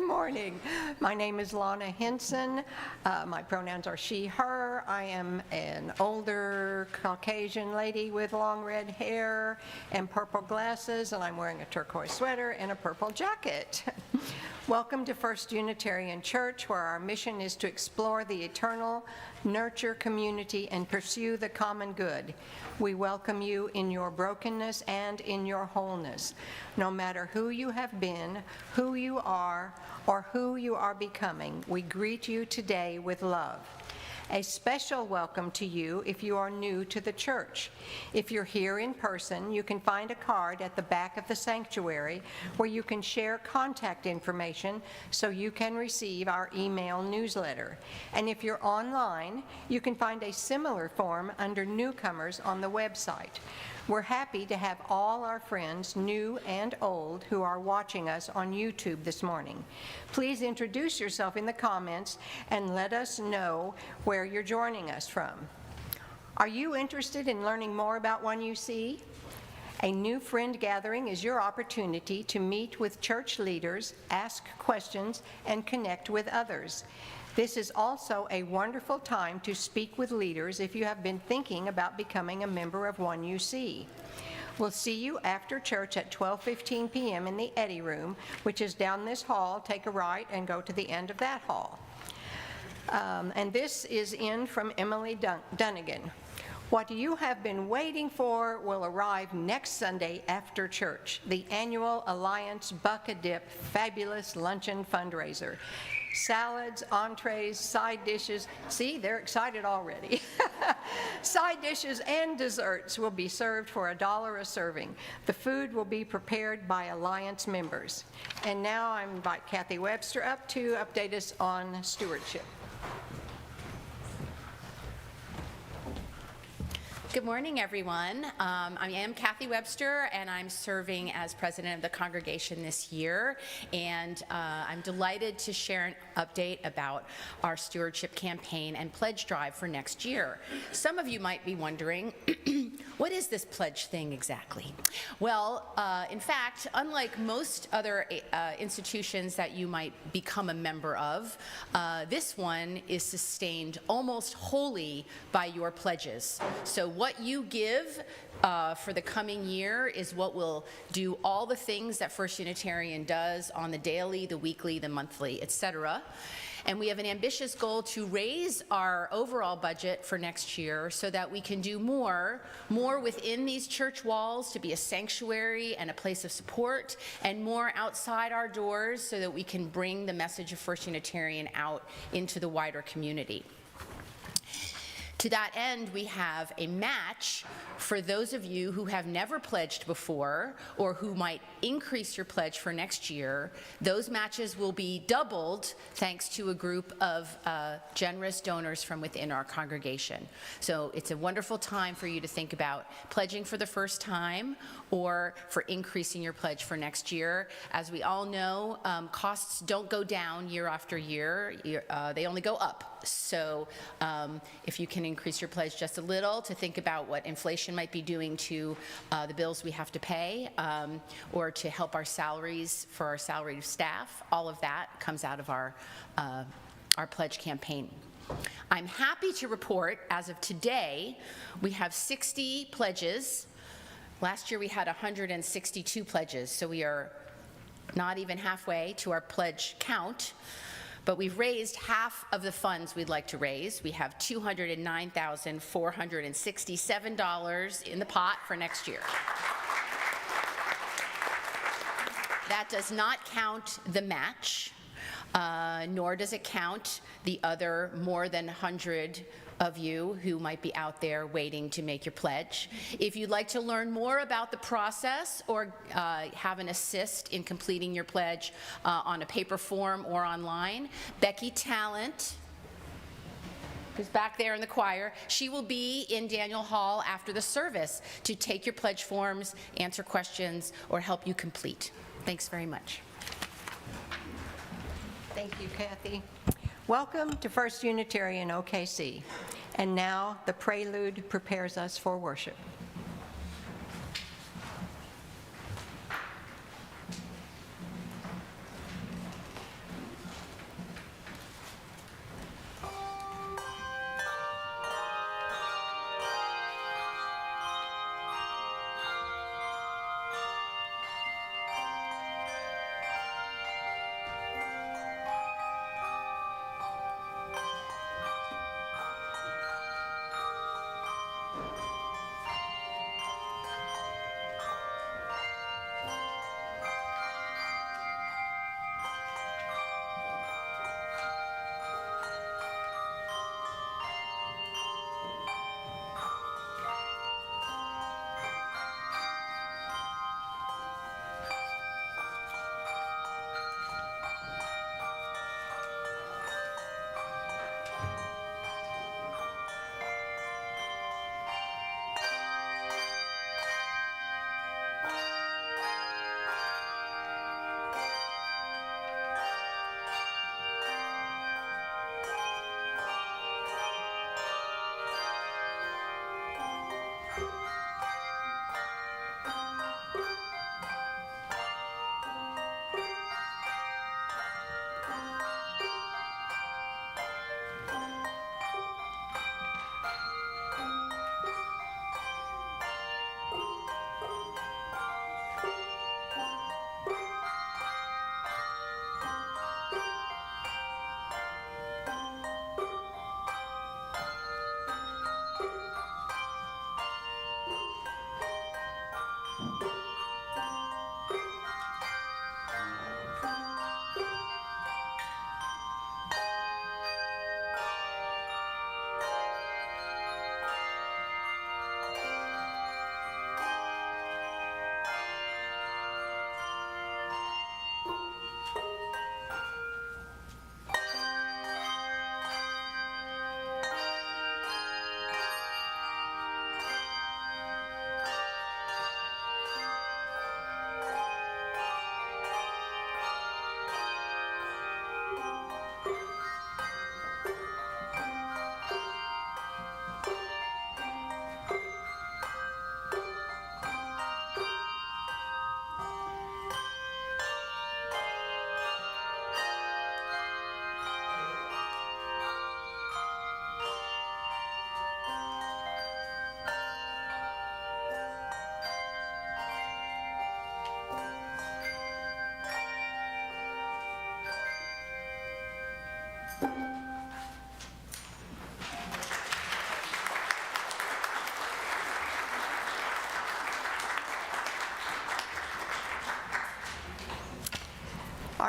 Morning. My name is Lana Henson. My pronouns are she, her. I am an older Caucasian lady with long red hair and purple glasses, and I'm wearing a turquoise sweater and a purple jacket. Welcome to First Unitarian Church, where our mission is to explore the eternal, nurture community, and pursue the common good. We welcome you in your brokenness and in your wholeness. No matter who you have been, who you are, or who you are becoming, we greet you today with love. A special welcome to you if you are new to the church. If you're here in person, you can find a card at the back of the sanctuary where you can share contact information so you can receive our email newsletter. And if you're online, you can find a similar form under newcomers on the website. We're happy to have all our friends, new and old, who are watching us on YouTube this morning. Please introduce yourself in the comments and let us know where you're joining us from. Are you interested in learning more about 1UC? A new friend gathering is your opportunity to meet with church leaders, ask questions, and connect with others. This is also a wonderful time to speak with leaders if you have been thinking about becoming a member of 1UC. We'll see you after church at 12:15 p.m. in the Eddy Room, which is down this hall. Take a right and go to the end of that hall. And this is in from Emily Dunnigan. What you have been waiting for will arrive next Sunday after church, the annual Alliance Buck-a-Dip Fabulous Luncheon Fundraiser. Salads, entrees, side dishes. See, they're excited already. Side dishes and desserts will be served for $1 a serving. The food will be prepared by Alliance members. And now I invite Kathy Webster up to update us on stewardship. Good morning, everyone. I am Kathy Webster, and I'm serving as president of the congregation this year. And I'm delighted to share an update about our stewardship campaign and pledge drive for next year. Some of you might be wondering, what is this pledge thing exactly? Well, in fact, unlike most other institutions that you might become a member of, this one is sustained almost wholly by your pledges. So what you give for the coming year is what will do all the things that First Unitarian does on the daily, the weekly, the monthly, etc. And we have an ambitious goal to raise our overall budget for next year so that we can do more within these church walls to be a sanctuary and a place of support, and more outside our doors so that we can bring the message of First Unitarian out into the wider community. To that end, we have a match for those of you who have never pledged before or who might increase your pledge for next year. Those matches will be doubled thanks to a group of generous donors from within our congregation. So it's a wonderful time for you to think about pledging for the first time or for increasing your pledge for next year. As we all know, costs don't go down year after year, they only go up. So if you can increase your pledge just a little to think about what inflation might be doing to the bills we have to pay, or to help our salaries for our salaried staff, all of that comes out of our pledge campaign. I'm happy to report, as of today, we have 60 pledges. Last year we had 162 pledges, so we are not even halfway to our pledge count. But we've raised half of the funds we'd like to raise. We have $209,467 in the pot for next year. That does not count the match, nor does it count the other more than 100 of you who might be out there waiting to make your pledge. If you'd like to learn more about the process or have an assist in completing your pledge on a paper form or online, Becky Talent, who's back there in the choir, she will be in Daniel Hall after the service to take your pledge forms, answer questions, or help you complete. Thanks very much. Thank you, Kathy. Welcome to First Unitarian OKC. And now the prelude prepares us for worship.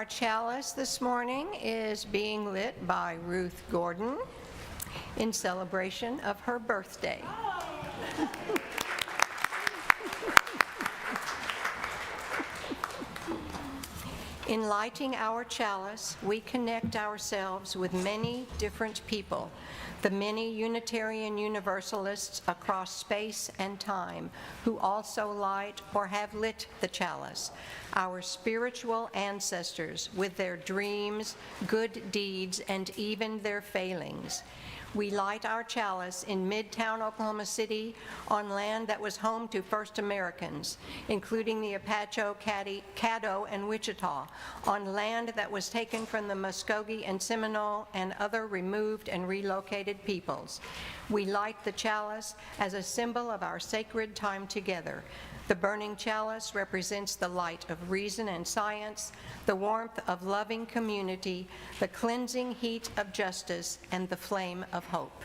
Our chalice this morning is being lit by Ruth Gordon in celebration of her birthday. In lighting our chalice, we connect ourselves with many different people, the many Unitarian Universalists across space and time who also light or have lit the chalice, our spiritual ancestors with their dreams, good deeds, and even their failings. We light our chalice in Midtown Oklahoma City on land that was home to first Americans, including the Apache, Caddo, and Wichita, on land that was taken from the Muskogee and Seminole and other removed and relocated peoples. We light the chalice as a symbol of our sacred time together. The burning chalice represents the light of reason and science, the warmth of loving community, the cleansing heat of justice, and the flame of hope.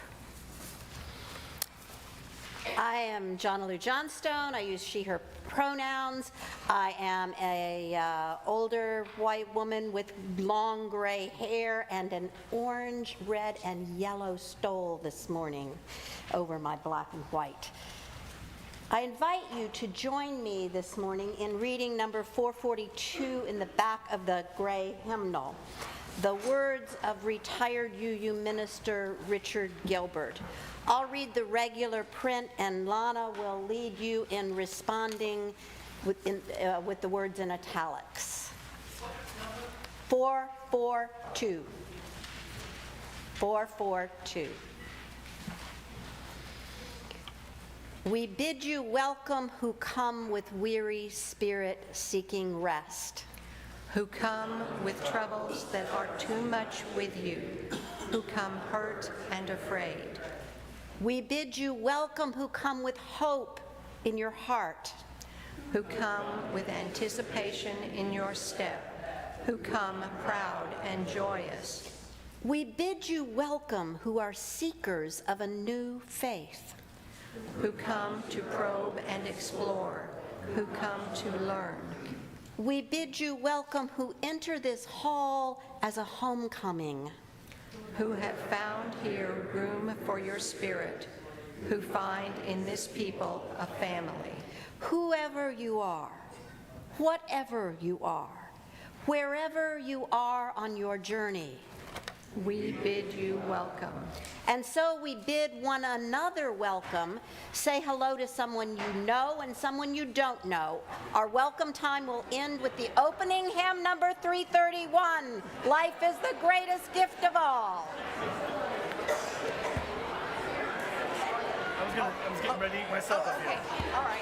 I am Jonna Lou Johnstone. I use she, her pronouns. I am a older white woman with long gray hair and an orange, red, and yellow stole this morning over my black and white. I invite you to join me this morning in reading number 442 in the back of the gray hymnal, the words of retired UU minister Richard Gilbert. I'll read the regular print, and Lana will lead you in responding with the words in italics. 442. 442. We bid you welcome who come with weary spirit seeking rest, Who come with troubles that are too much with you, who come hurt and afraid. We bid you welcome who come with hope in your heart, Who come with anticipation in your step, who come proud and joyous. We bid you welcome who are seekers of a new faith, Who come to probe and explore, who come to learn. We bid you welcome who enter this hall as a homecoming, Who have found here room for your spirit, who find in this people a family. whoever you are, whatever you are, wherever you are on your journey. We bid you welcome. And so we bid one another welcome. Say hello to someone you know and someone you don't know. Our welcome time will end with the opening hymn number 331, Life is the Greatest Gift of All. I was getting ready to eat myself up here. Okay, all right.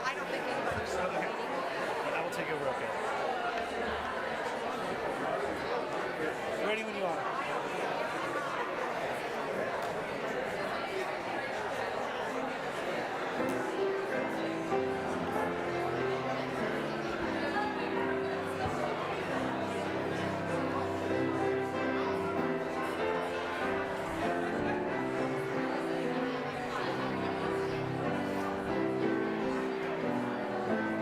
I don't think anybody's meeting. I will take over up here. Ready when you are.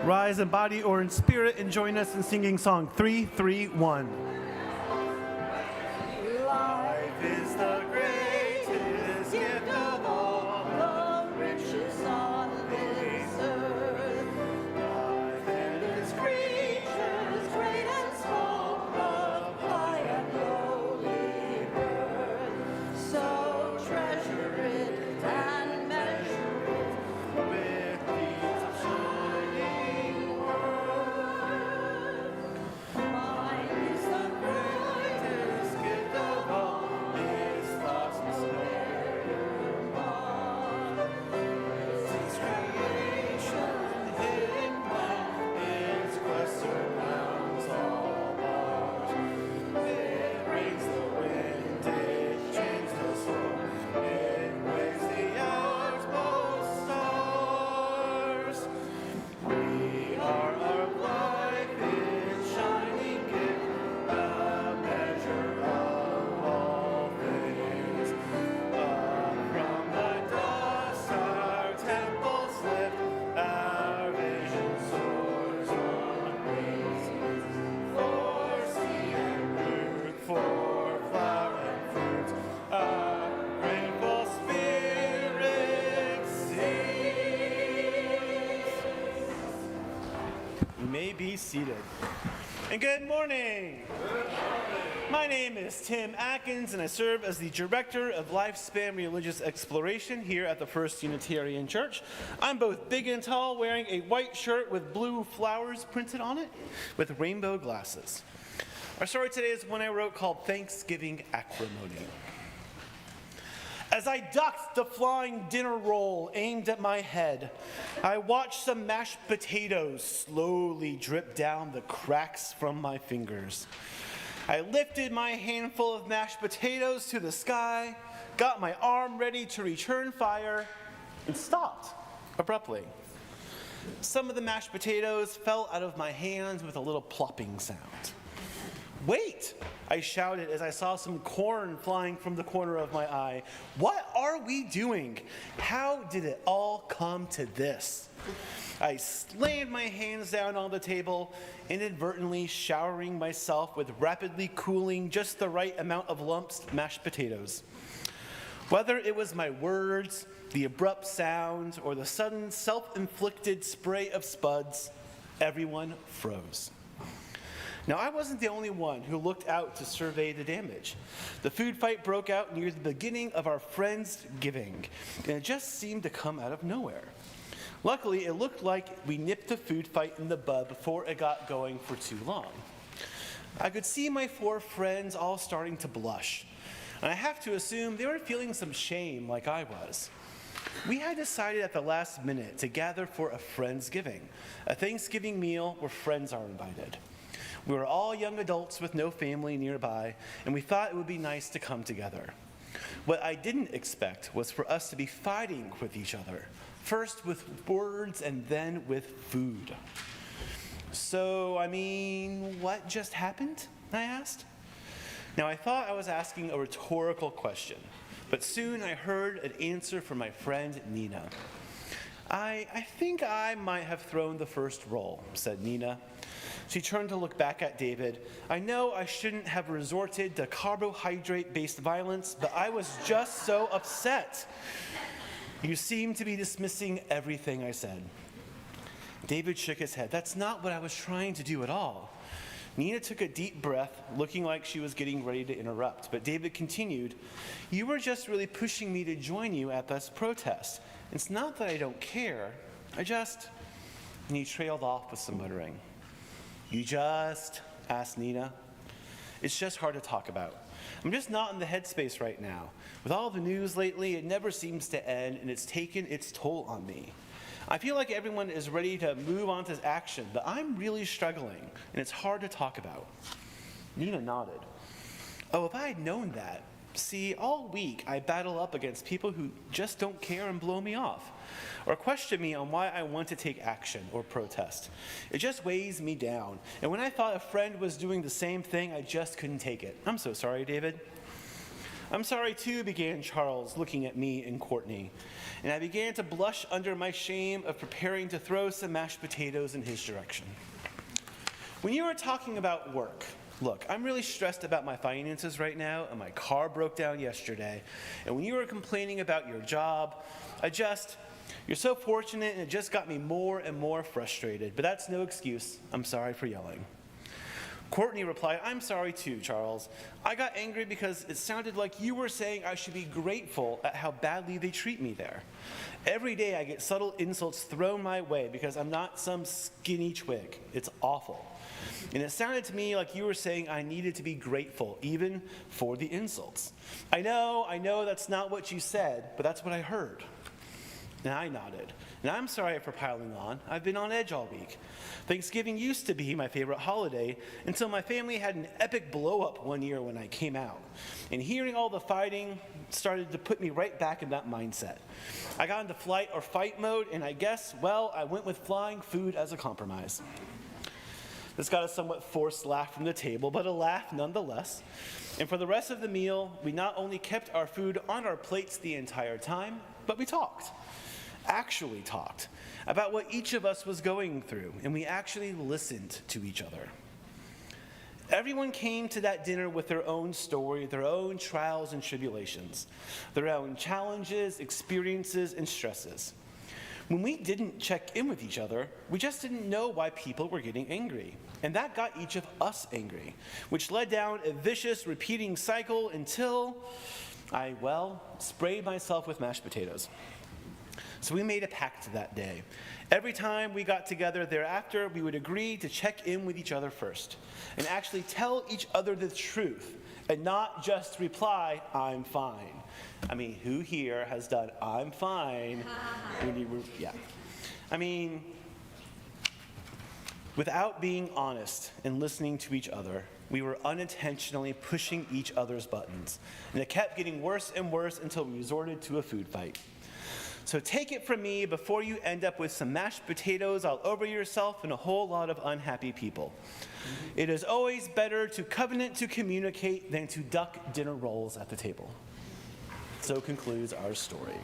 Rise in body or in spirit and join us in singing song 331. Life is the greatest be seated. And good morning. My name is Tim Atkins, and I serve as the Director of Lifespan Religious Exploration here at the First Unitarian Church. I'm both big and tall, wearing a white shirt with blue flowers printed on it, with rainbow glasses. Our story today is one I wrote called Thanksgiving Acrimony. As I ducked the flying dinner roll aimed at my head, I watched some mashed potatoes slowly drip down the cracks from my fingers. I lifted my handful of mashed potatoes to the sky, got my arm ready to return fire, and stopped abruptly. Some of the mashed potatoes fell out of my hands with a little plopping sound. "Wait!" I shouted as I saw some corn flying from the corner of my eye. "What are we doing? How did it all come to this?" I slammed my hands down on the table, inadvertently showering myself with rapidly cooling, just the right amount of lumps mashed potatoes. Whether it was my words, the abrupt sound, or the sudden self-inflicted spray of spuds, everyone froze. Now, I wasn't the only one who looked out to survey the damage. The food fight broke out near the beginning of our Friendsgiving, and it just seemed to come out of nowhere. Luckily, it looked like we nipped the food fight in the bud before it got going for too long. I could see my 4 friends all starting to blush, and I have to assume they were feeling some shame like I was. We had decided at the last minute to gather for a Friendsgiving, a Thanksgiving meal where friends are invited. We were all young adults with no family nearby, and we thought it would be nice to come together. What I didn't expect was for us to be fighting with each other, first with words and then with food. "So, what just happened?" I asked. Now, I thought I was asking a rhetorical question, but soon I heard an answer from my friend Nina. I think I might have thrown the first roll," said Nina. She turned to look back at David. "I know I shouldn't have resorted to carbohydrate-based violence, but I was just so upset. You seem to be dismissing everything I said." David shook his head. "That's not what I was trying to do at all." Nina took a deep breath, looking like she was getting ready to interrupt, but David continued, "You were just really pushing me to join you at this protest. It's not that I don't care, and he trailed off with some muttering. "You just?" asked Nina. "It's just hard to talk about. I'm just not in the headspace right now. With all the news lately, it never seems to end, and it's taken its toll on me. I feel like everyone is ready to move on to action, but I'm really struggling, and it's hard to talk about." Nina nodded. "Oh, if I had known that. See, all week I battle up against people who just don't care and blow me off, or question me on why I want to take action or protest. It just weighs me down, and when I thought a friend was doing the same thing, I just couldn't take it. I'm so sorry, David." "I'm sorry too," began Charles, looking at me and Courtney, and I began to blush under my shame of preparing to throw some mashed potatoes in his direction. "When you were talking about work, look, I'm really stressed about my finances right now, and my car broke down yesterday. And when you were complaining about your job, you're so fortunate, and it just got me more and more frustrated. But that's no excuse. I'm sorry for yelling." Courtney replied, "I'm sorry too, Charles. I got angry because it sounded like you were saying I should be grateful at how badly they treat me there. Every day I get subtle insults thrown my way because I'm not some skinny twig. It's awful. And it sounded to me like you were saying I needed to be grateful, even for the insults. I know that's not what you said, but that's what I heard." And I nodded. "And I'm sorry for piling on. I've been on edge all week. Thanksgiving used to be my favorite holiday until my family had an epic blow-up one year when I came out. And hearing all the fighting started to put me right back in that mindset. I got into flight or fight mode, and I went with flying food as a compromise." This got a somewhat forced laugh from the table, but a laugh nonetheless. And for the rest of the meal, we not only kept our food on our plates the entire time, but we actually talked about what each of us was going through, and we actually listened to each other. Everyone came to that dinner with their own story, their own trials and tribulations, their own challenges, experiences, and stresses. When we didn't check in with each other, we just didn't know why people were getting angry. And that got each of us angry, which led down a vicious, repeating cycle until I, sprayed myself with mashed potatoes. So we made a pact that day. Every time we got together thereafter, we would agree to check in with each other first and actually tell each other the truth and not just reply, "I'm fine." I mean, who here has done "I'm fine" when you were, yeah. I mean, without being honest and listening to each other, we were unintentionally pushing each other's buttons. And it kept getting worse and worse until we resorted to a food fight. So take it from me, before you end up with some mashed potatoes all over yourself and a whole lot of unhappy people. It is always better to covenant to communicate than to duck dinner rolls at the table. So concludes our story.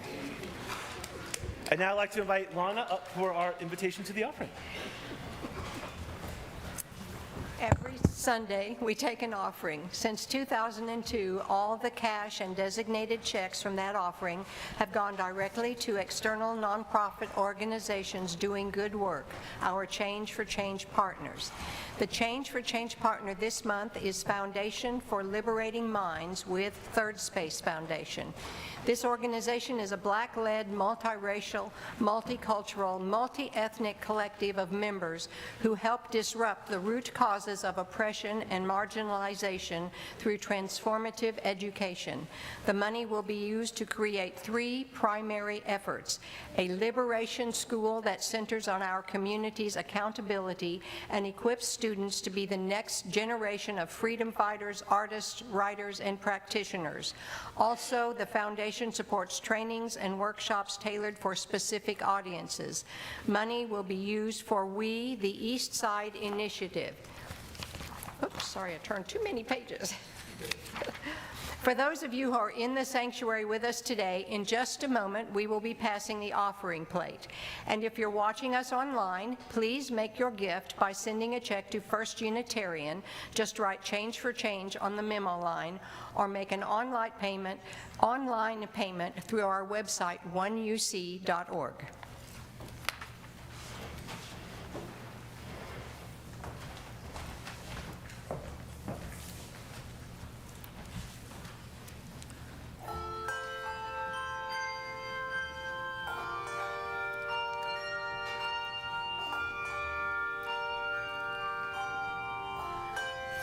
I'd now like to invite Lana up for our invitation to the offering. Every Sunday, we take an offering. Since 2002, all the cash and designated checks from that offering have gone directly to external nonprofit organizations doing good work, our Change for Change partners. The Change for Change partner this month is Foundation for Liberating Minds with Third Space Foundation. This organization is a Black-led, multiracial, multicultural, multi-ethnic collective of members who help disrupt the root causes of oppression and marginalization through transformative education. The money will be used to create 3 primary efforts: a liberation school that centers on our community's accountability and equips students to be the next generation of freedom fighters, artists, writers, and practitioners. Also, the foundation supports trainings and workshops tailored for specific audiences. Money will be used for We, the East Side Initiative. Oops, sorry, I turned too many pages. For those of you who are in the sanctuary with us today, in just a moment, we will be passing the offering plate. And if you're watching us online, please make your gift by sending a check to First Unitarian. Just write Change for Change on the memo line, or make an online payment through our website, oneuc.org.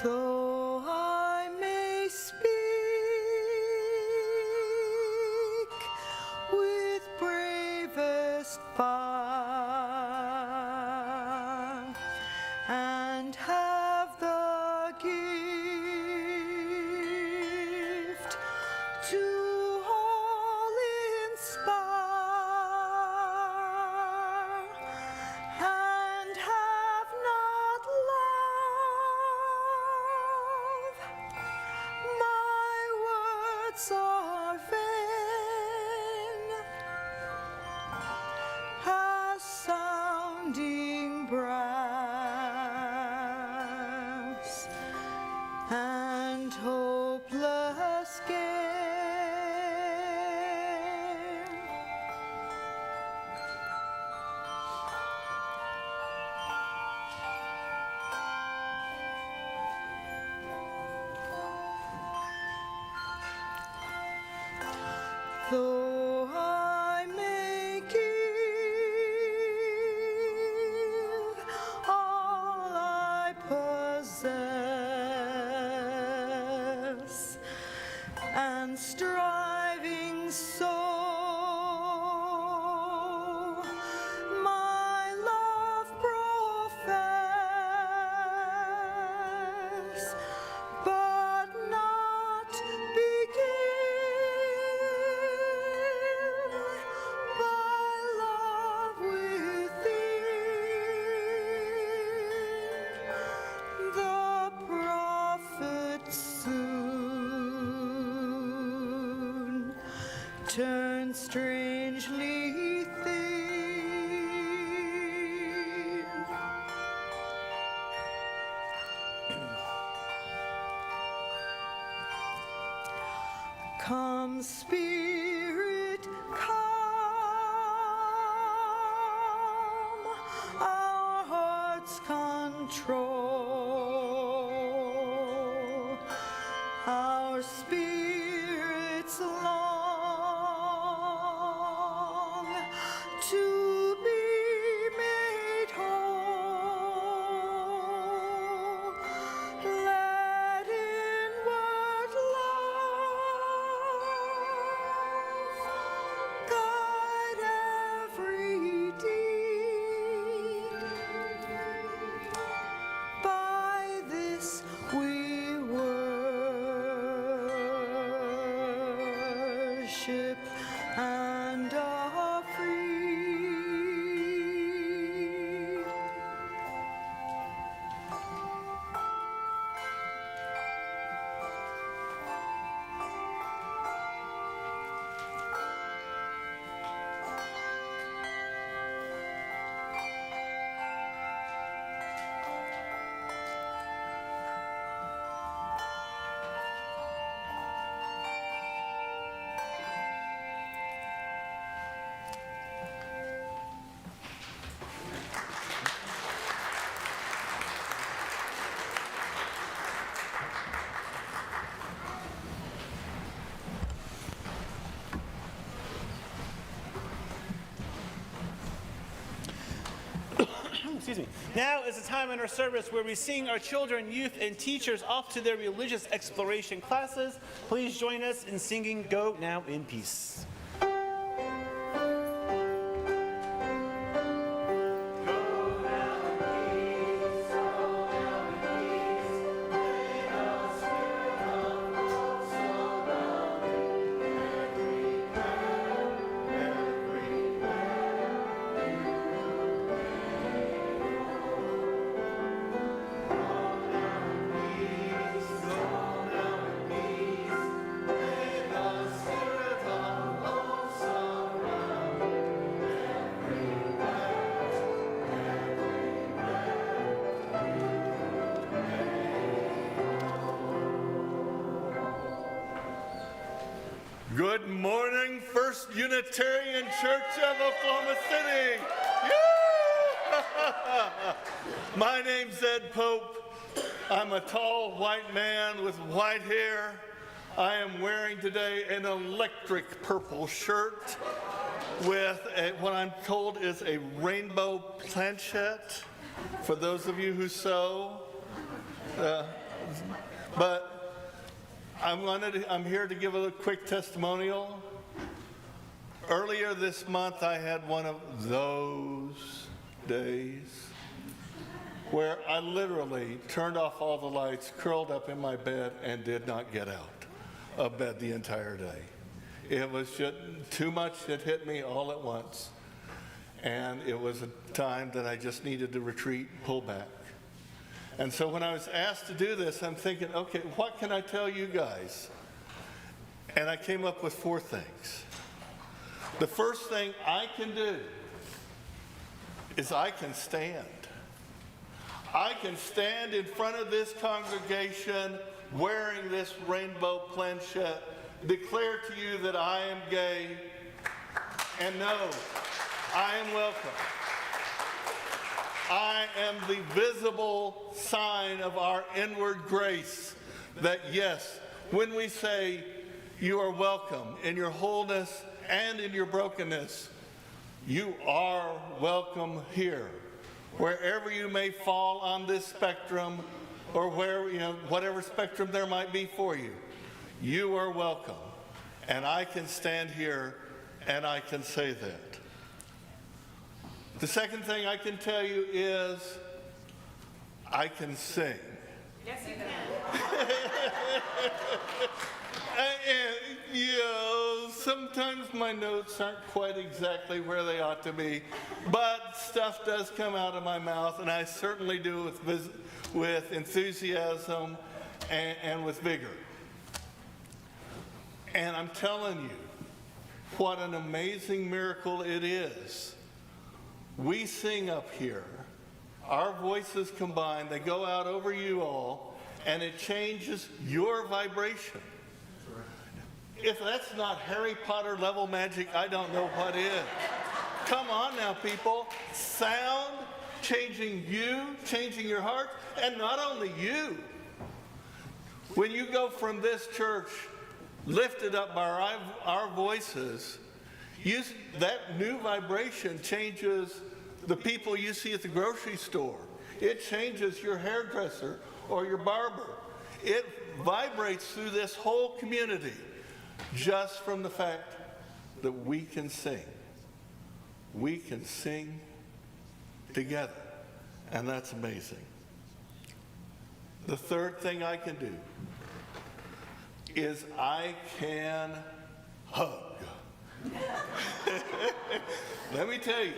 Though I may speak with bravest fire and have the gift to all inspire, and have not love, my words are vain, as sounding brass and hopeless game. Though I may give all I possess, and striving so my love profess, but not begin by love within, the prophet soon turns strangely thin. Come, Spirit, come, Now is the time in our service where we sing our children, youth, and teachers off to their religious exploration classes. Please join us in singing Go Now in Peace. Good morning, First Unitarian Church of Oklahoma City. My name's Ed Pope. I'm a tall white man with white hair. I am wearing today an electric purple shirt with what I'm told is a rainbow planchette for those of you who sew. But I'm here to give a quick testimonial. Earlier this month, I had one of those days where I literally turned off all the lights, curled up in my bed, and did not get out of bed the entire day. It was just too much that hit me all at once. And it was a time that I just needed to retreat, pull back. And so when I was asked to do this, I'm thinking, okay, what can I tell you guys? And I came up with 4 things. The first thing I can do is I can stand. I can stand in front of this congregation wearing this rainbow planchette, declare to you that I am gay, and no, I am welcome. I am the visible sign of our inward grace that yes, when we say you are welcome in your wholeness and in your brokenness, you are welcome here. Wherever you may fall on this spectrum or whatever spectrum there might be for you, you are welcome. And I can stand here and I can say that. The second thing I can tell you is I can sing. Yes, you can. Sometimes my notes aren't quite exactly where they ought to be, but stuff does come out of my mouth, and I certainly do with enthusiasm and with vigor. And I'm telling you, what an amazing miracle it is. We sing up here, our voices combine, they go out over you all, and it changes your vibration. If that's not Harry Potter level magic, I don't know what is. Come on now, people. Sound changing you, changing your heart, and not only you. When you go from this church lifted up by our voices, that new vibration changes the people you see at the grocery store. It changes your hairdresser or your barber. It vibrates through this whole community just from the fact that we can sing. We can sing together, and that's amazing. The third thing I can do is I can hug. Let me tell you,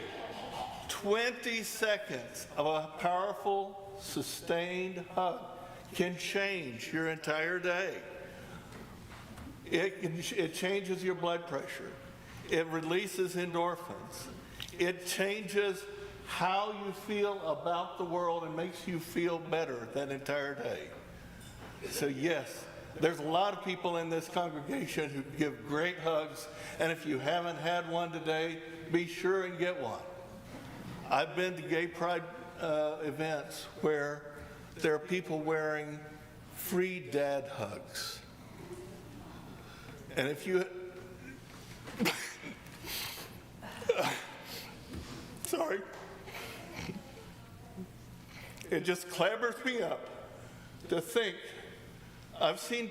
20 seconds of a powerful, sustained hug can change your entire day. It changes your blood pressure. It releases endorphins. It changes how you feel about the world and makes you feel better that entire day. So yes, there's a lot of people in this congregation who give great hugs, and if you haven't had one today, be sure and get one. I've been to gay pride events where there are people wearing free dad hugs. And if you... Sorry. It just clabbers me up to think I've seen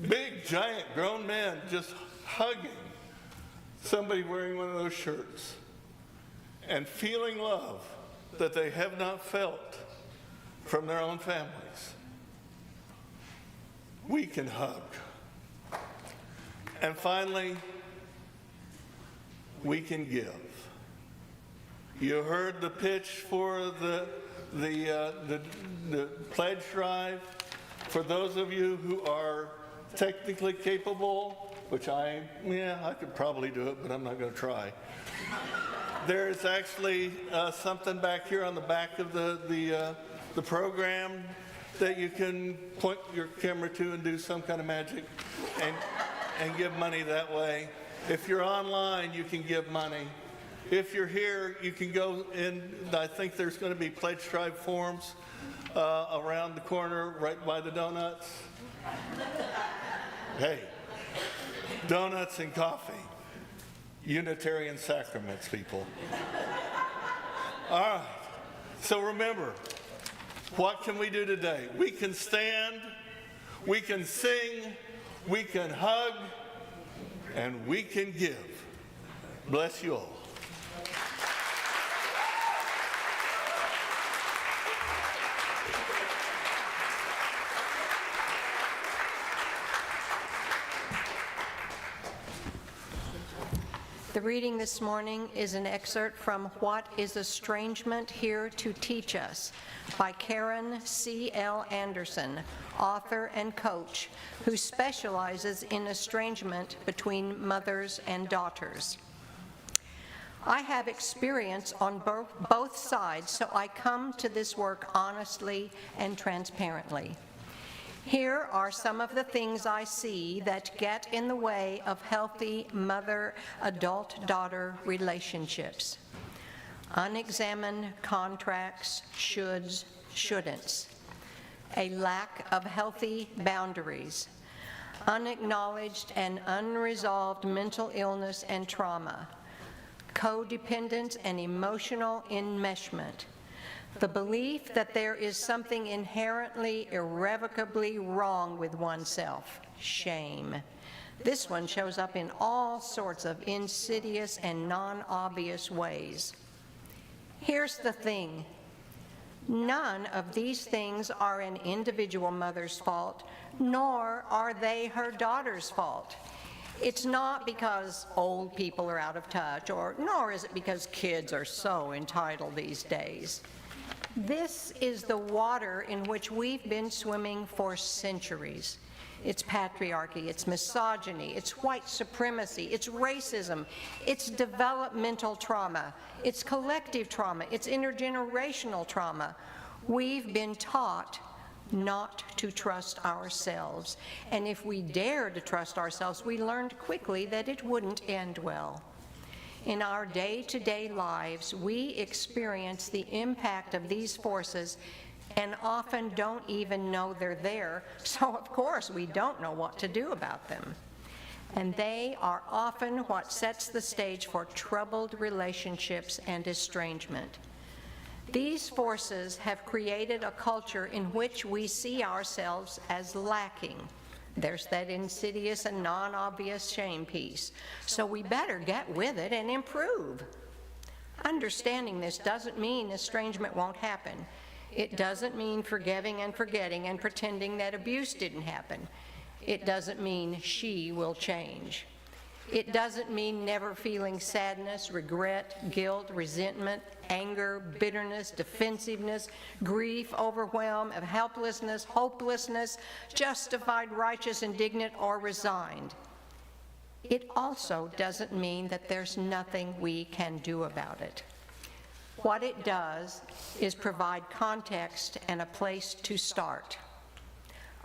big, giant, grown men just hugging somebody wearing one of those shirts and feeling love that they have not felt from their own families. We can hug. And finally, we can give. You heard the pitch for the pledge drive. For those of you who are technically capable, which I could probably do it, but I'm not going to try. There's actually something back here on the back of the program that you can point your camera to and do some kind of magic and give money that way. If you're online, you can give money. If you're here, you can go in. I think there's going to be pledge drive forms around the corner right by the donuts. Hey, donuts and coffee. Unitarian sacraments, people. All right. So remember, what can we do today? We can stand, we can sing, we can hug, and we can give. Bless you all. The reading this morning is an excerpt from What is Estrangement Here to Teach Us by Karen C.L. Anderson, author and coach, who specializes in estrangement between mothers and daughters. I have experience on both sides, so I come to this work honestly and transparently. Here are some of the things I see that get in the way of healthy mother-adult-daughter relationships. Unexamined contracts, shoulds, shouldn'ts. A lack of healthy boundaries. Unacknowledged and unresolved mental illness and trauma. Codependence and emotional enmeshment. The belief that there is something inherently, irrevocably wrong with oneself, shame. This one shows up in all sorts of insidious and non-obvious ways. Here's the thing. None of these things are an individual mother's fault, nor are they her daughter's fault. It's not because old people are out of touch, nor is it because kids are so entitled these days. This is the water in which we've been swimming for centuries. It's patriarchy, it's misogyny, it's white supremacy, it's racism, it's developmental trauma, it's collective trauma, it's intergenerational trauma. We've been taught not to trust ourselves, and if we dare to trust ourselves, we learned quickly that it wouldn't end well. In our day-to-day lives, we experience the impact of these forces and often don't even know they're there, so of course we don't know what to do about them. And they are often what sets the stage for troubled relationships and estrangement. These forces have created a culture in which we see ourselves as lacking. There's that insidious and non-obvious shame piece. So we better get with it and improve. Understanding this doesn't mean estrangement won't happen. It doesn't mean forgiving and forgetting and pretending that abuse didn't happen. It doesn't mean she will change. It doesn't mean never feeling sadness, regret, guilt, resentment, anger, bitterness, defensiveness, grief, overwhelm, of helplessness, hopelessness, justified, righteous, indignant, or resigned. It also doesn't mean that there's nothing we can do about it. What it does is provide context and a place to start.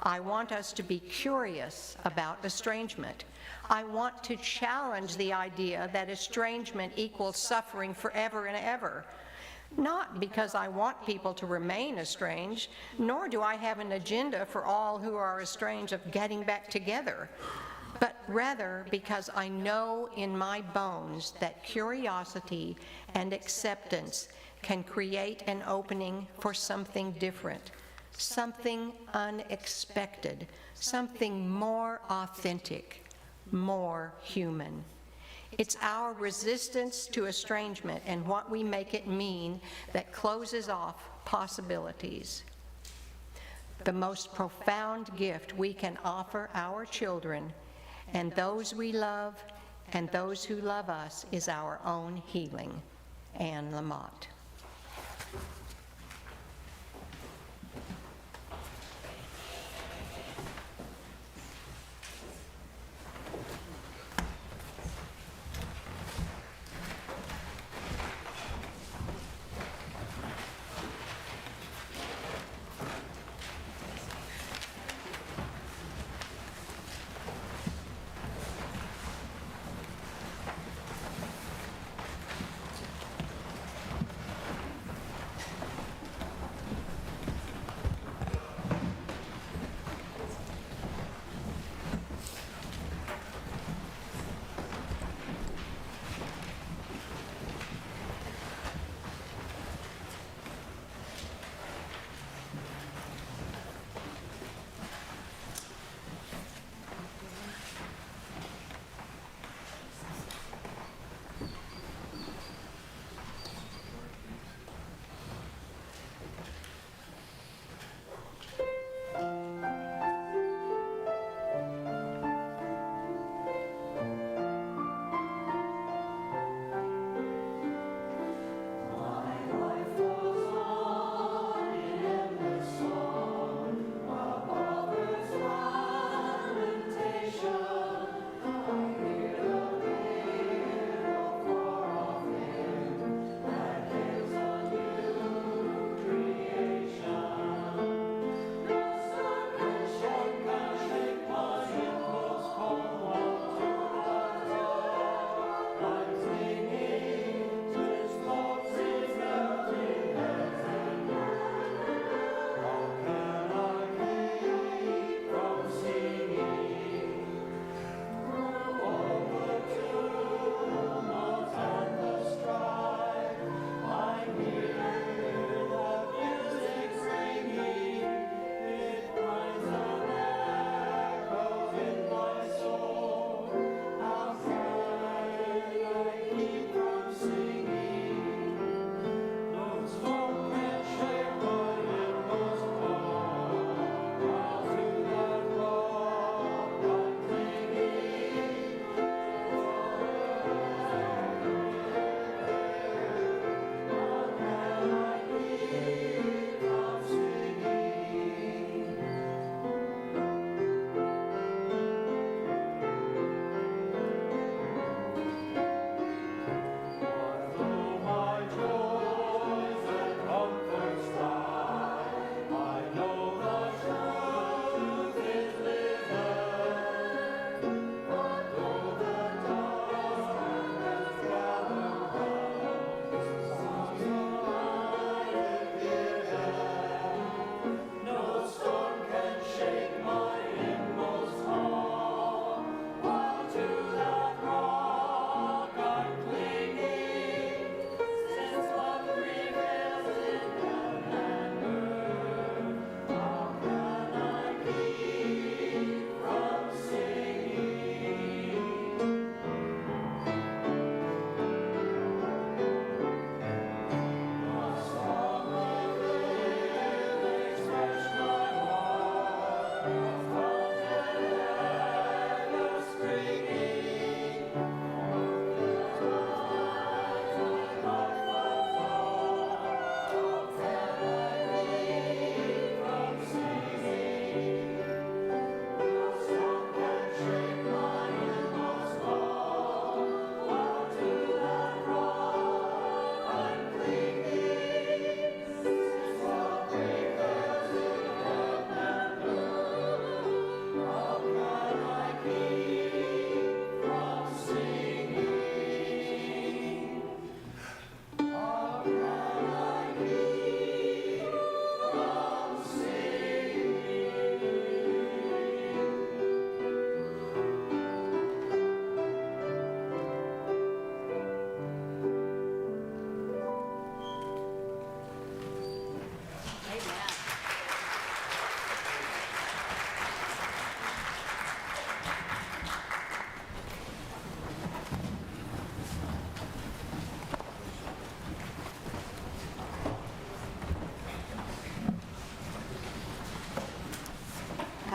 I want us to be curious about estrangement. I want to challenge the idea that estrangement equals suffering forever and ever. Not because I want people to remain estranged, nor do I have an agenda for all who are estranged of getting back together, but rather because I know in my bones that curiosity and acceptance can create an opening for something different, something unexpected, something more authentic, more human. It's our resistance to estrangement and what we make it mean that closes off possibilities. The most profound gift we can offer our children and those we love and those who love us is our own healing. Anne Lamott.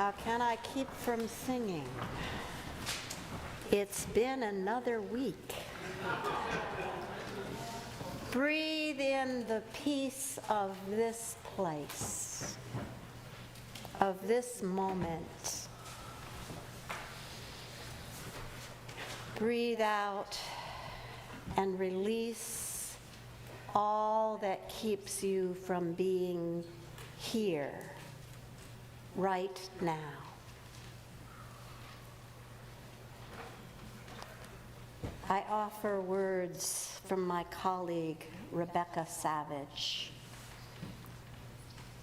How can I keep from singing? It's been another week. Breathe in the peace of this place, of this moment. Breathe out and release all that keeps you from being here, right now. I offer words from my colleague, Rebecca Savage.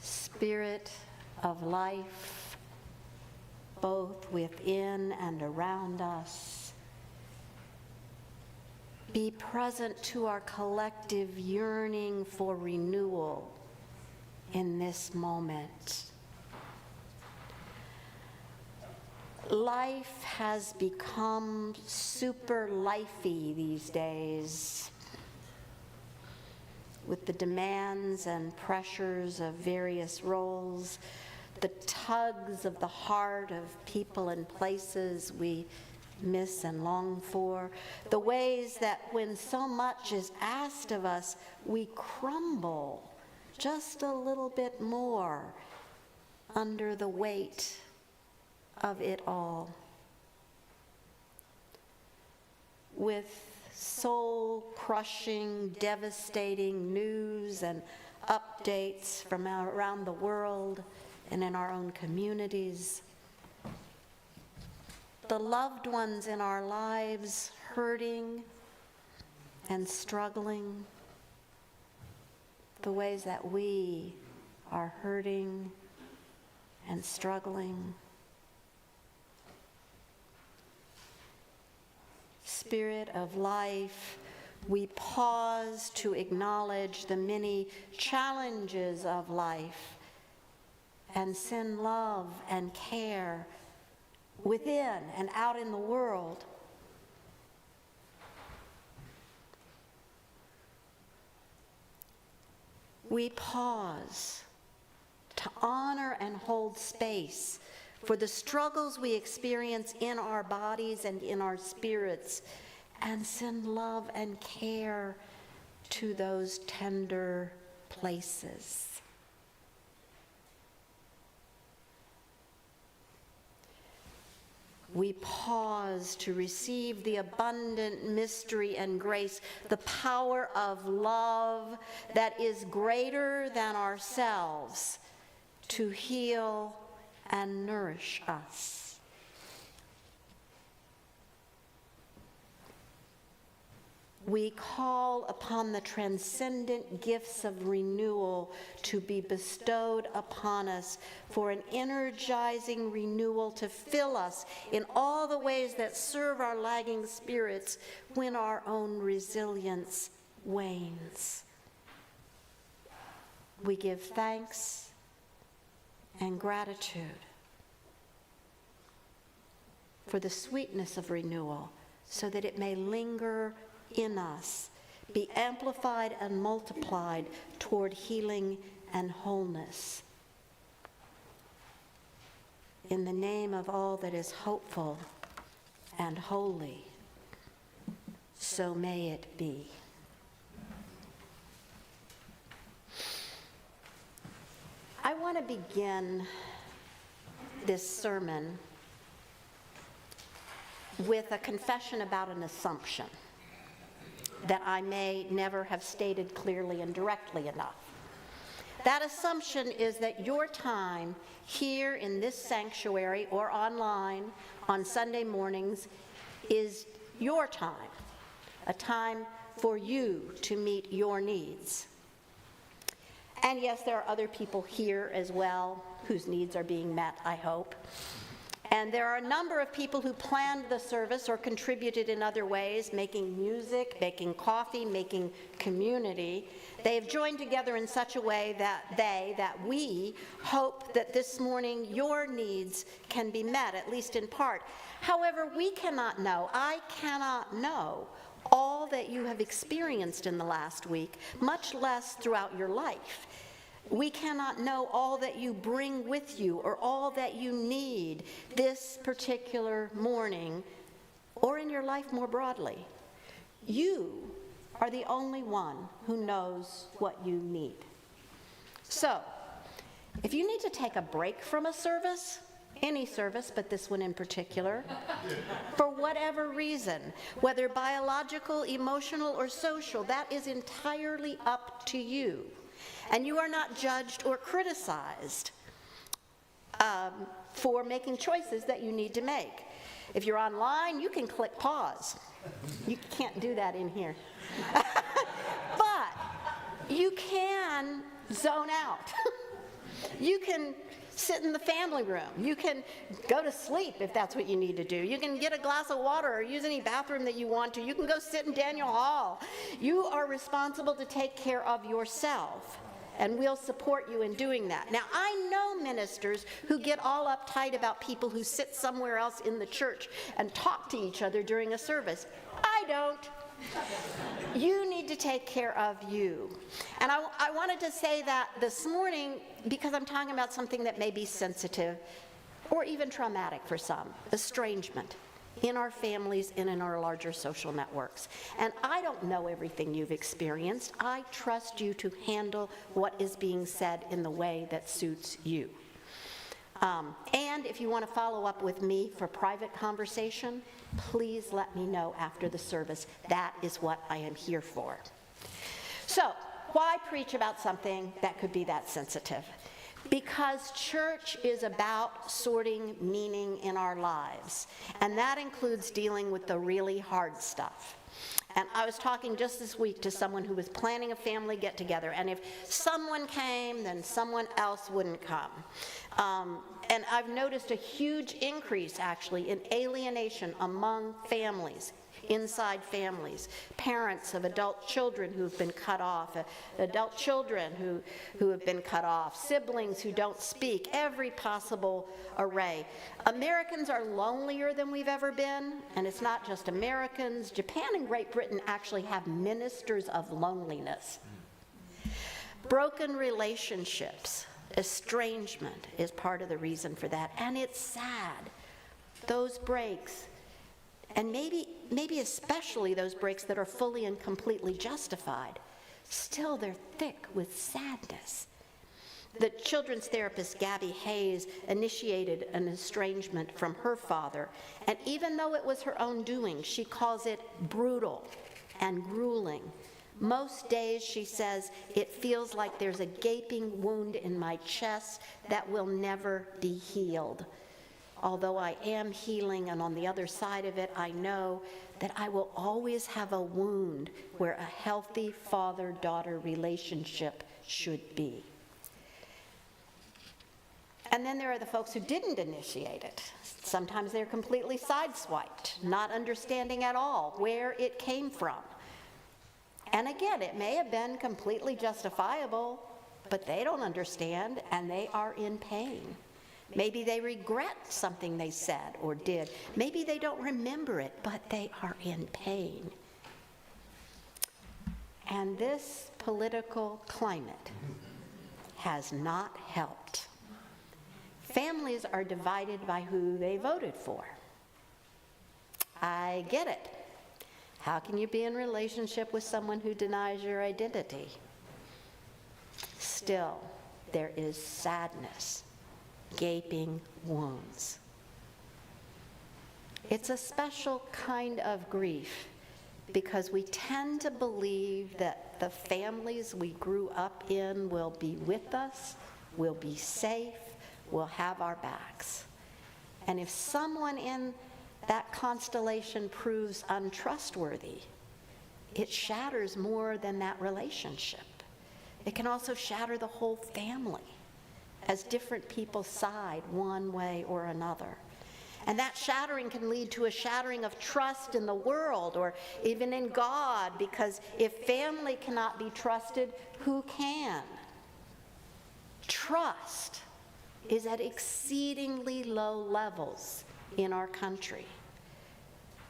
Spirit of life, both within and around us, be present to our collective yearning for renewal in this moment. Life has become super lifey these days with the demands and pressures of various roles, the tugs of the heart of people and places we miss and long for, the ways that when so much is asked of us, we crumble just a little bit more under the weight of it all. With soul-crushing, devastating news and updates from around the world and in our own communities, the loved ones in our lives hurting and struggling, the ways that we are hurting and struggling. Spirit of life, we pause to acknowledge the many challenges of life and send love and care within and out in the world. We pause to honor and hold space for the struggles we experience in our bodies and in our spirits, and send love and care to those tender places. We pause to receive the abundant mystery and grace, the power of love that is greater than ourselves to heal and nourish us. We call upon the transcendent gifts of renewal to be bestowed upon us for an energizing renewal to fill us in all the ways that serve our lagging spirits when our own resilience wanes. We give thanks and gratitude for the sweetness of renewal so that it may linger in us, be amplified and multiplied toward healing and wholeness. In the name of all that is hopeful and holy, so may it be. I want to begin this sermon with a confession about an assumption that I may never have stated clearly and directly enough. That assumption is that your time here in this sanctuary or online on Sunday mornings is your time, a time for you to meet your needs. And yes, there are other people here as well whose needs are being met, I hope. And there are a number of people who planned the service or contributed in other ways, making music, making coffee, making community. They have joined together in such a way that we hope that this morning your needs can be met, at least in part. However, we cannot know, I cannot know all that you have experienced in the last week, much less throughout your life. We cannot know all that you bring with you or all that you need this particular morning or in your life more broadly. You are the only one who knows what you need. So, if you need to take a break from a service, any service, but this one in particular, for whatever reason, whether biological, emotional, or social, that is entirely up to you. And you are not judged or criticized for making choices that you need to make. If you're online, you can click pause. You can't do that in here. But you can zone out. You can sit in the family room. You can go to sleep if that's what you need to do. You can get a glass of water or use any bathroom that you want to. You can go sit in Daniel Hall. You are responsible to take care of yourself, and we'll support you in doing that. Now, I know ministers who get all uptight about people who sit somewhere else in the church and talk to each other during a service. I don't. You need to take care of you. And I wanted to say that this morning because I'm talking about something that may be sensitive or even traumatic for some, estrangement in our families and in our larger social networks. And I don't know everything you've experienced. I trust you to handle what is being said in the way that suits you. And if you want to follow up with me for private conversation, please let me know after the service. That is what I am here for. So, why preach about something that could be that sensitive? Because church is about sorting meaning in our lives, and that includes dealing with the really hard stuff. And I was talking just this week to someone who was planning a family get-together, and if someone came, then someone else wouldn't come. And I've noticed a huge increase, actually, in alienation among families, inside families, parents of adult children who've been cut off, adult children who have been cut off, siblings who don't speak, every possible array. Americans are lonelier than we've ever been, and it's not just Americans. Japan and Great Britain actually have ministers of loneliness. Broken relationships, estrangement is part of the reason for that, and it's sad. Those breaks, and maybe especially those breaks that are fully and completely justified, still they're thick with sadness. The children's therapist, Gabby Hayes, initiated an estrangement from her father, and even though it was her own doing, she calls it brutal and grueling. Most days, she says, it feels like there's a gaping wound in my chest that will never be healed. Although I am healing, and on the other side of it, I know that I will always have a wound where a healthy father-daughter relationship should be. And then there are the folks who didn't initiate it. Sometimes they're completely sideswiped, not understanding at all where it came from. And again, it may have been completely justifiable, but they don't understand, and they are in pain. Maybe they regret something they said or did. Maybe they don't remember it, but they are in pain. And this political climate has not helped. Families are divided by who they voted for. I get it. How can you be in relationship with someone who denies your identity? Still, there is sadness, gaping wounds. It's a special kind of grief because we tend to believe that the families we grew up in will be with us, will be safe, will have our backs. And if someone in that constellation proves untrustworthy, it shatters more than that relationship. It can also shatter the whole family as different people side one way or another. And that shattering can lead to a shattering of trust in the world or even in God, because if family cannot be trusted, who can? Trust is at exceedingly low levels in our country.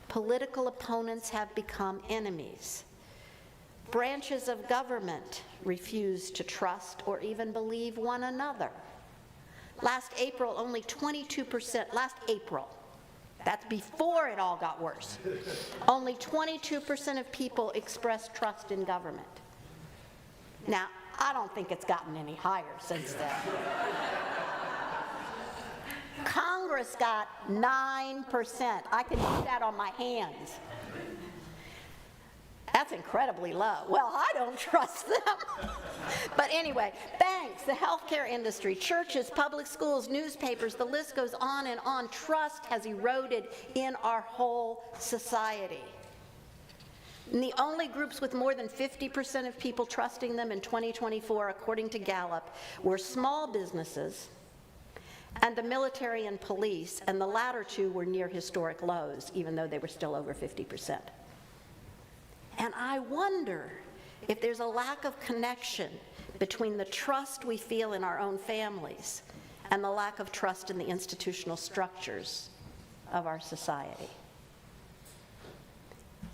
Political opponents have become enemies. Branches of government refuse to trust or even believe one another. Last April, only 22%, last April, that's before it all got worse, only 22% of people expressed trust in government. Now, I don't think it's gotten any higher since then. Congress got 9%. I can do that on my hands. That's incredibly low. Well, I don't trust them. But anyway, banks, the healthcare industry, churches, public schools, newspapers, the list goes on and on. Trust has eroded in our whole society. And the only groups with more than 50% of people trusting them in 2024, according to Gallup, were small businesses and the military and police, and the latter two were near historic lows, even though they were still over 50%. And I wonder if there's a lack of connection between the trust we feel in our own families and the lack of trust in the institutional structures of our society.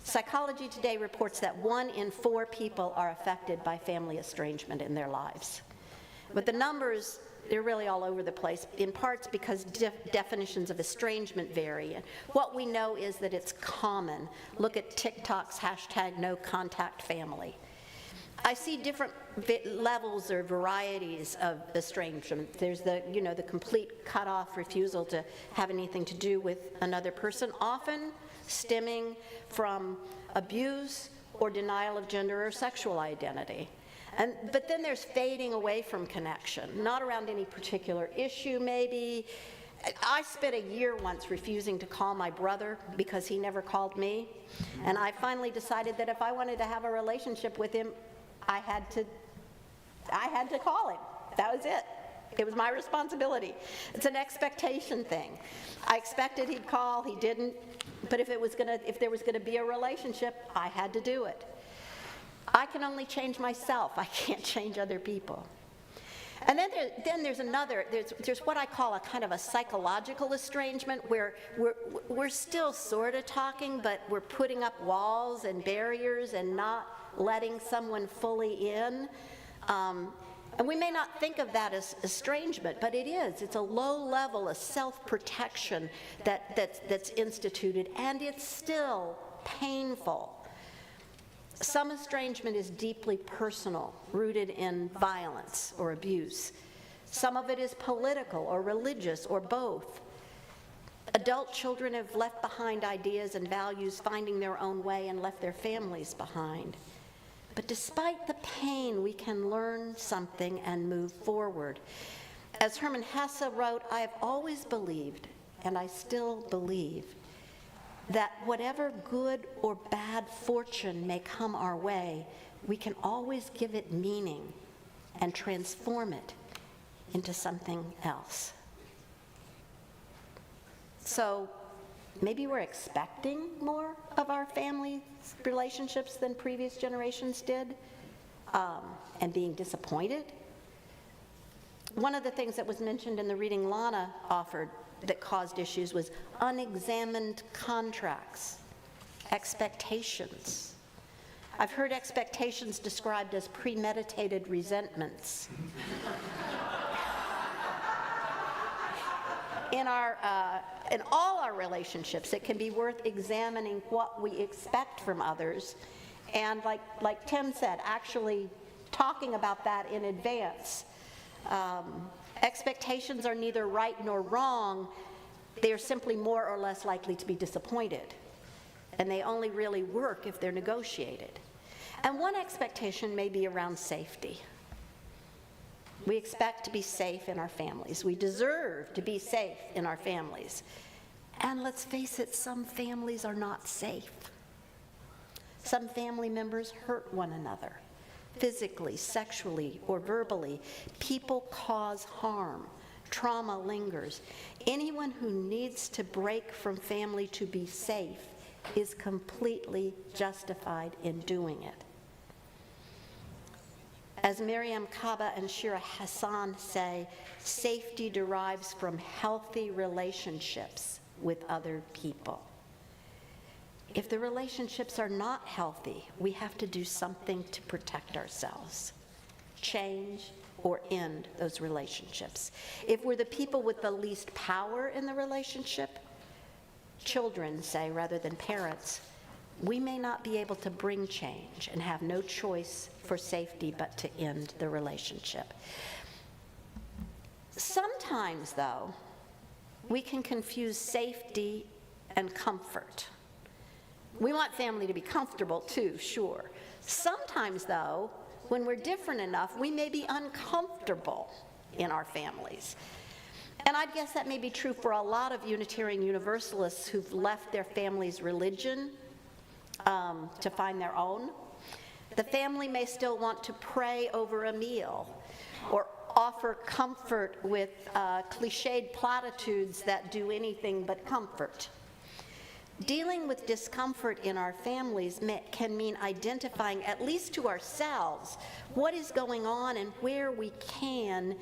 Psychology Today reports that 1 in 4 people are affected by family estrangement in their lives. But the numbers, they're really all over the place, in parts because definitions of estrangement vary. And what we know is that it's common. Look at TikTok's hashtag #NoContactFamily. I see different levels or varieties of estrangement. There's the complete cutoff refusal to have anything to do with another person, often stemming from abuse or denial of gender or sexual identity. But then there's fading away from connection, not around any particular issue maybe. I spent a year once refusing to call my brother because he never called me. And I finally decided that if I wanted to have a relationship with him, I had to call him. That was it. It was my responsibility. It's an expectation thing. I expected he'd call, he didn't. But if there was gonna be a relationship, I had to do it. I can only change myself. I can't change other people. And then there's what I call a kind of a psychological estrangement, where we're still sort of talking, but we're putting up walls and barriers and not letting someone fully in. And we may not think of that as estrangement, but it is. It's a low level of self-protection that's instituted, and it's still painful. Some estrangement is deeply personal, rooted in violence or abuse. Some of it is political or religious or both. Adult children have left behind ideas and values, finding their own way, and left their families behind. But despite the pain, we can learn something and move forward. As Hermann Hesse wrote, I have always believed, and I still believe, that whatever good or bad fortune may come our way, we can always give it meaning and transform it into something else. So maybe we're expecting more of our family relationships than previous generations did, and being disappointed. One of the things that was mentioned in the reading Lana offered that caused issues was unexamined contracts, expectations. I've heard expectations described as premeditated resentments. In all our relationships, it can be worth examining what we expect from others, and like Tim said, actually talking about that in advance. Expectations are neither right nor wrong. They are simply more or less likely to be disappointed, and they only really work if they're negotiated. And one expectation may be around safety. We expect to be safe in our families. We deserve to be safe in our families. And let's face it, some families are not safe. Some family members hurt one another, physically, sexually, or verbally. People cause harm. Trauma lingers. Anyone who needs to break from family to be safe is completely justified in doing it. As Miriam Kaba and Shira Hassan say, safety derives from healthy relationships with other people. If the relationships are not healthy, we have to do something to protect ourselves, change or end those relationships. If we're the people with the least power in the relationship, children say rather than parents, we may not be able to bring change and have no choice for safety but to end the relationship. Sometimes, though, we can confuse safety and comfort. We want family to be comfortable too, sure. Sometimes, though, when we're different enough, we may be uncomfortable in our families. And I guess that may be true for a lot of Unitarian Universalists who've left their family's religion to find their own. The family may still want to pray over a meal or offer comfort with cliched platitudes that do anything but comfort. Dealing with discomfort in our families can mean identifying, at least to ourselves, what is going on and where we can,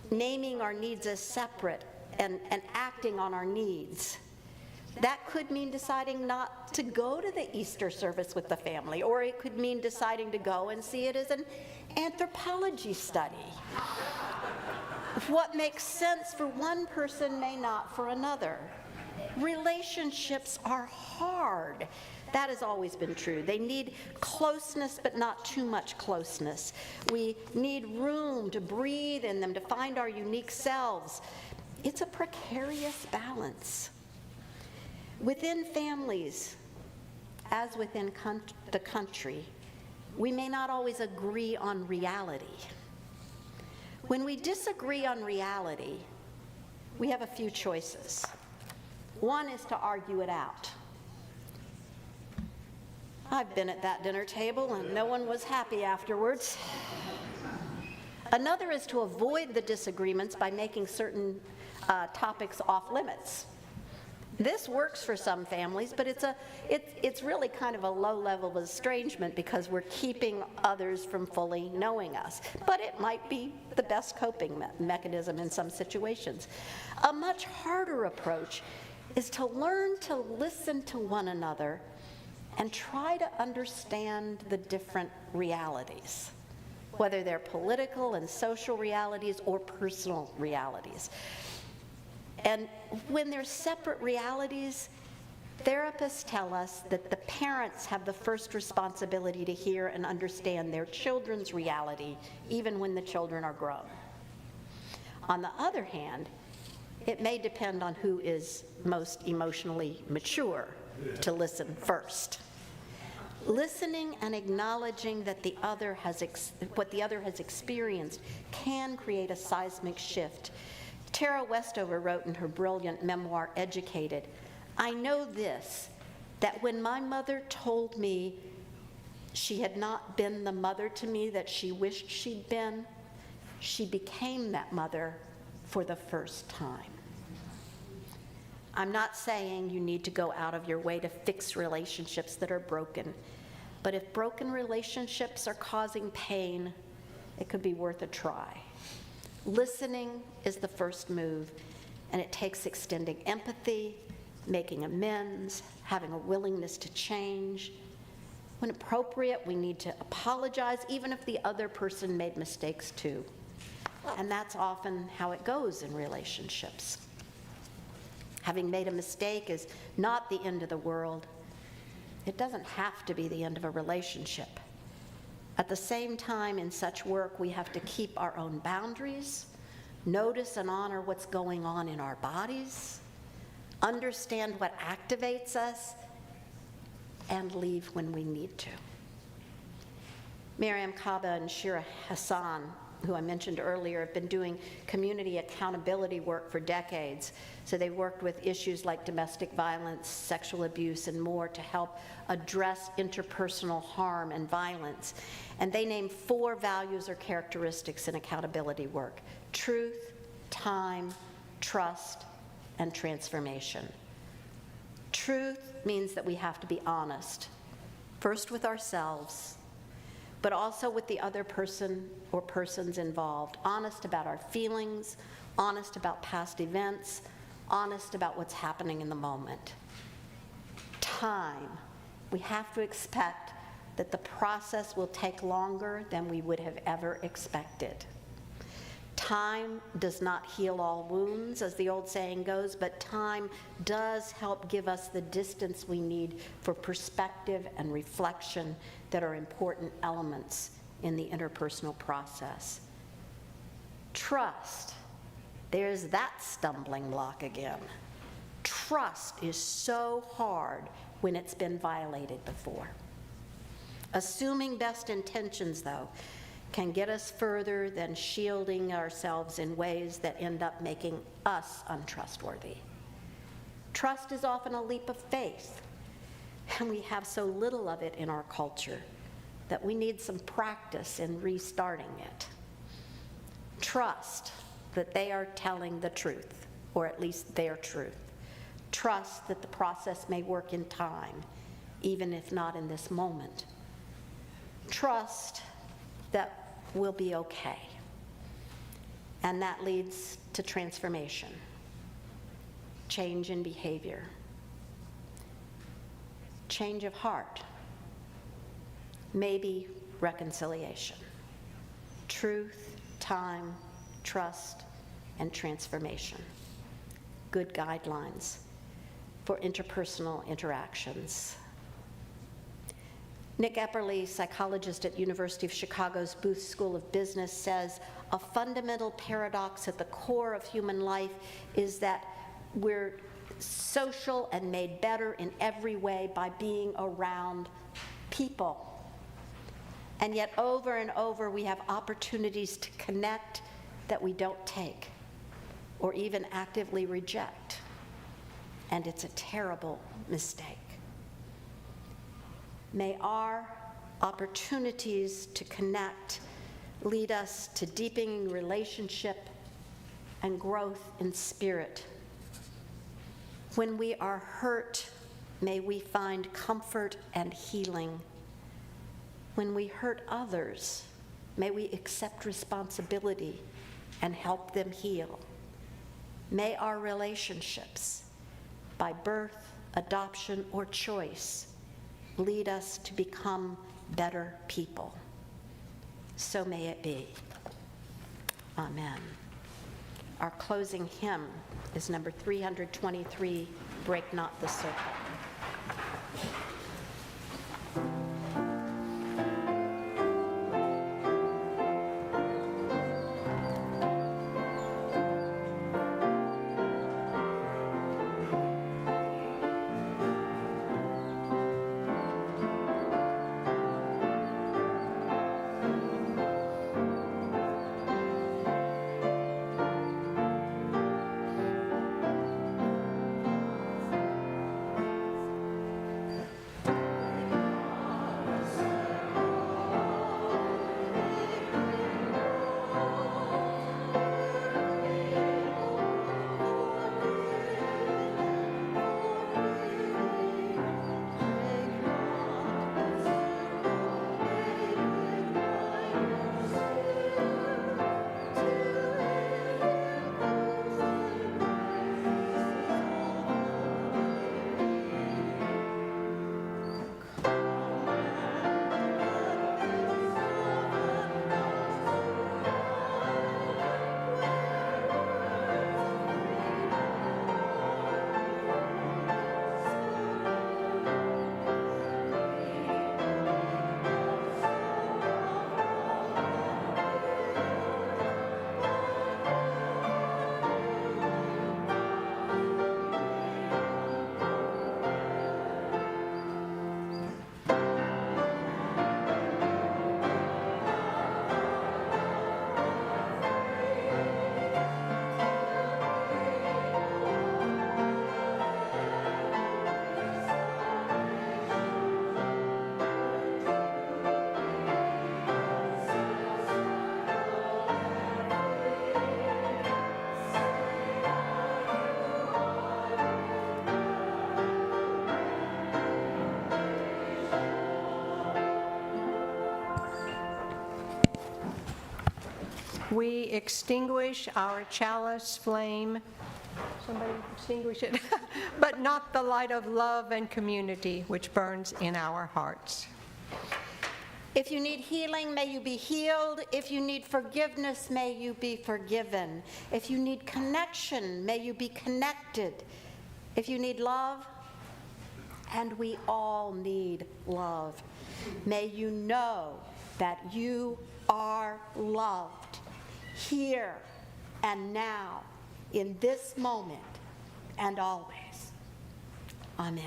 naming our needs as separate and acting on our needs. That could mean deciding not to go to the Easter service with the family, or it could mean deciding to go and see it as an anthropology study. What makes sense for one person may not for another. Relationships are hard. That has always been true. They need closeness, but not too much closeness. We need room to breathe in them, to find our unique selves. It's a precarious balance. Within families, as within the country, we may not always agree on reality. When we disagree on reality, we have a few choices. One is to argue it out. I've been at that dinner table and no one was happy afterwards. Another is to avoid the disagreements by making certain topics off limits. This works for some families, but it's really kind of a low level of estrangement because we're keeping others from fully knowing us. But it might be the best coping mechanism in some situations. A much harder approach is to learn to listen to one another and try to understand the different realities, whether they're political and social realities or personal realities. And when there's separate realities, therapists tell us that the parents have the first responsibility to hear and understand their children's reality, even when the children are grown. On the other hand, it may depend on who is most emotionally mature to listen first. Listening and acknowledging that what the other has experienced can create a seismic shift. Tara Westover wrote in her brilliant memoir, Educated, "I know this, that when my mother told me she had not been the mother to me that she wished she'd been, she became that mother for the first time." I'm not saying you need to go out of your way to fix relationships that are broken, but if broken relationships are causing pain, it could be worth a try. Listening is the first move, and it takes extending empathy, making amends, having a willingness to change. When appropriate, we need to apologize, even if the other person made mistakes too. And that's often how it goes in relationships. Having made a mistake is not the end of the world. It doesn't have to be the end of a relationship. At the same time, in such work, we have to keep our own boundaries, notice and honor what's going on in our bodies, understand what activates us, and leave when we need to. Miriam Kaba and Shira Hassan, who I mentioned earlier, have been doing community accountability work for decades. So they've worked with issues like domestic violence, sexual abuse, and more to help address interpersonal harm and violence. And they name 4 values or characteristics in accountability work: truth, time, trust, and transformation. Truth means that we have to be honest, first with ourselves, but also with the other person or persons involved. Honest about our feelings, honest about past events, honest about what's happening in the moment. time. We have to expect that the process will take longer than we would have ever expected. Time does not heal all wounds, as the old saying goes, but time does help give us the distance we need for perspective and reflection that are important elements in the interpersonal process. Trust. There's that stumbling block again. Trust is so hard when it's been violated before. Assuming best intentions, though, can get us further than shielding ourselves in ways that end up making us untrustworthy. Trust is often a leap of faith, and we have so little of it in our culture that we need some practice in restarting it. Trust that they are telling the truth, or at least their truth. Trust that the process may work in time, even if not in this moment. Trust that we'll be okay. And that leads to transformation, change in behavior, change of heart, maybe reconciliation. Truth, time, trust, and transformation. Good guidelines for interpersonal interactions. Nick Epperly, psychologist at University of Chicago's Booth School of Business, says a fundamental paradox at the core of human life is that we're social and made better in every way by being around people. And yet over and over we have opportunities to connect that we don't take or even actively reject. And it's a terrible mistake. May our opportunities to connect lead us to deepening relationship and growth in spirit. When we are hurt, may we find comfort and healing. When we hurt others, may we accept responsibility and help them heal. May our relationships, by birth, adoption, or choice, lead us to become better people. So may it be. Amen. Our closing hymn is number 323, Break Not the Circle. we extinguish our chalice flame, somebody extinguish it, but not the light of love and community which burns in our hearts. If you need healing, may you be healed. If you need forgiveness, may you be forgiven. If you need connection, may you be connected. If you need love, and we all need love, may you know that you are loved here and now, in this moment and always. Amen.